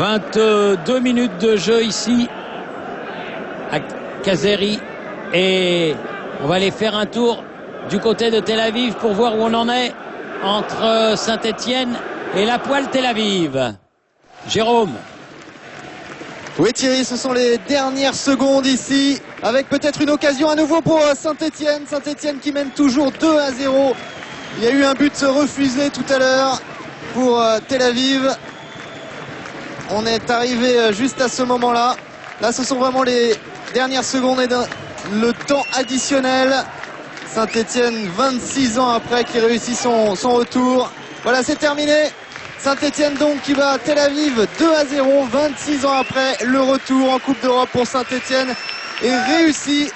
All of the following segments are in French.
22 minutes de jeu ici à Kazeri et on va aller faire un tour du côté de Tel Aviv pour voir où on en est entre Saint-Etienne et l'Hapoel Tel Aviv. Jérôme. Oui Thierry, ce sont les dernières secondes ici avec peut-être une occasion à nouveau pour Saint-Etienne. Saint-Etienne qui mène toujours 2-0. Il y a eu un but refusé tout à l'heure pour Tel Aviv. On est arrivé juste à ce moment-là. Là, ce sont vraiment les dernières secondes et le temps additionnel. Saint-Etienne, 26 ans après, qui réussit son retour. Voilà, c'est terminé. Saint-Etienne donc qui bat Tel Aviv 2-0, 26 ans après. Le retour en Coupe d'Europe pour Saint-Etienne est réussi.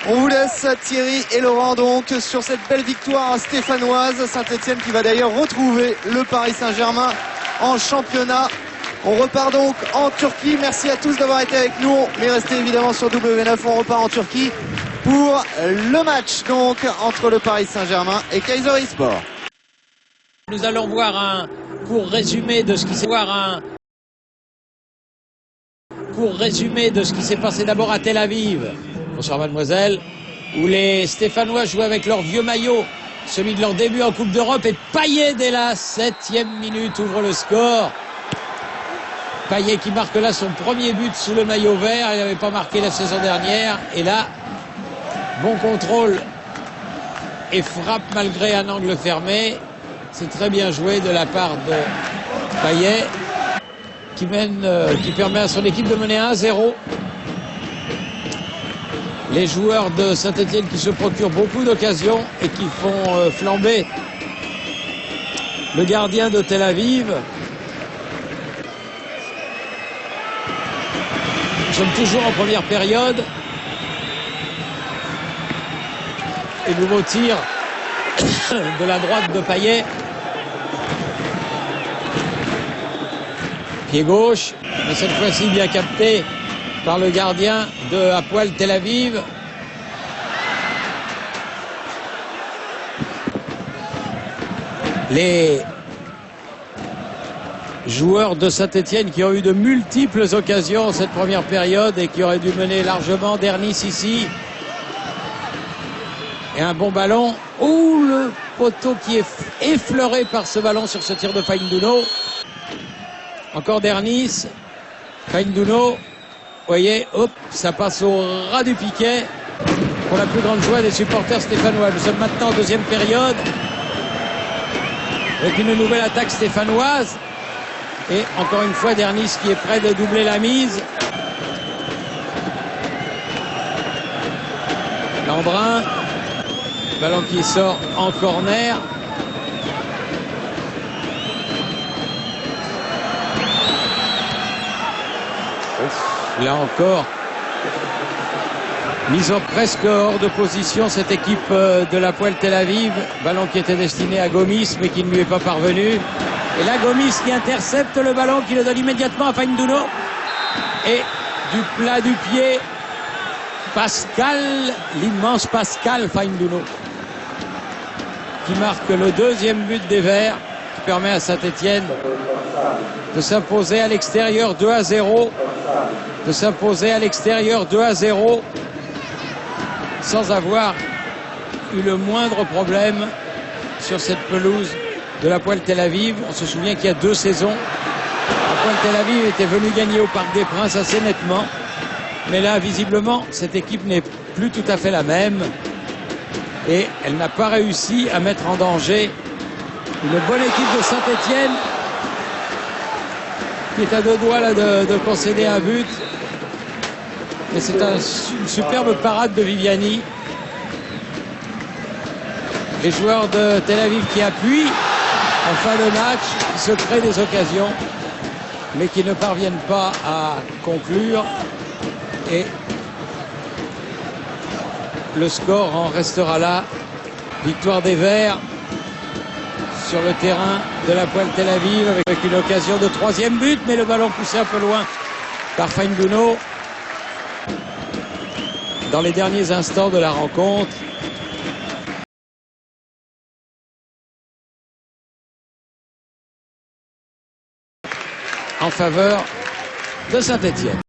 On vous laisse Thierry et Laurent donc sur cette belle victoire stéphanoise. Saint-Etienne qui va d'ailleurs retrouver le Paris Saint-Germain en championnat. On repart donc en Turquie. Merci à tous d'avoir été avec nous. Mais restez évidemment sur W9. On repart en Turquie pour le match donc entre le Paris Saint-Germain et Kayserispor. Nous allons voir un court résumé de ce qui s'est passé d'abord à Tel Aviv. Bonsoir mademoiselle. Où les Stéphanois jouaient avec leur vieux maillot, celui de leur début en Coupe d'Europe, et Payet dès la 7e minute ouvre le score. Payet qui marque là son premier but sous le maillot vert. Il n'avait pas marqué la saison dernière. Et là, bon contrôle et frappe malgré un angle fermé. C'est très bien joué de la part de Payet qui permet à son équipe de mener 1-0. Les joueurs de Saint-Etienne qui se procurent beaucoup d'occasions et qui font flamber le gardien de Tel Aviv. Nous sommes toujours en première période. Et nouveau tir de la droite de Payet. Pied gauche, mais cette fois-ci bien capté par le gardien de Hapoel Tel Aviv. Les joueurs de Saint-Etienne qui ont eu de multiples occasions cette première période et qui auraient dû mener largement. Dernis ici. Et un bon ballon. Ouh, le poteau qui est effleuré par ce ballon sur ce tir de Faïnduno. Encore Dernis. Faïnduno. Vous voyez, hop, ça passe au ras du piquet pour la plus grande joie des supporters stéphanois. Nous sommes maintenant en deuxième période avec une nouvelle attaque stéphanoise. Et encore une fois, Dernis qui est prêt de doubler la mise. Lambrin. Ballon qui sort en corner. Là encore, mise presque hors de position cette équipe de l'Hapoel Tel Aviv. Ballon qui était destiné à Gomis mais qui ne lui est pas parvenu. Et là Gomis qui intercepte le ballon, qui le donne immédiatement à Faïnduno. Et du plat du pied, Pascal, l'immense Pascal Faïnduno, qui marque le deuxième but des Verts, qui permet à Saint-Etienne de s'imposer à l'extérieur 2-0. De s'imposer à l'extérieur 2-0 sans avoir eu le moindre problème sur cette pelouse de l'Hapoel Tel Aviv. On se souvient qu'il y a 2 saisons, l'Hapoel Tel Aviv était venu gagner au Parc des Princes assez nettement. Mais là, visiblement, cette équipe n'est plus tout à fait la même. Et elle n'a pas réussi à mettre en danger une bonne équipe de Saint-Etienne qui est à 2 doigts là, de concéder un but. Et c'est une superbe parade de Viviani. Les joueurs de Tel Aviv qui appuient en fin de match, qui se créent des occasions, mais qui ne parviennent pas à conclure. Et le score en restera là. Victoire des Verts sur le terrain de l'Hapoel Tel Aviv avec une occasion de 3e but, mais le ballon poussé un peu loin par Faïnduno. Dans les derniers instants de la rencontre. en faveur de Saint-Étienne.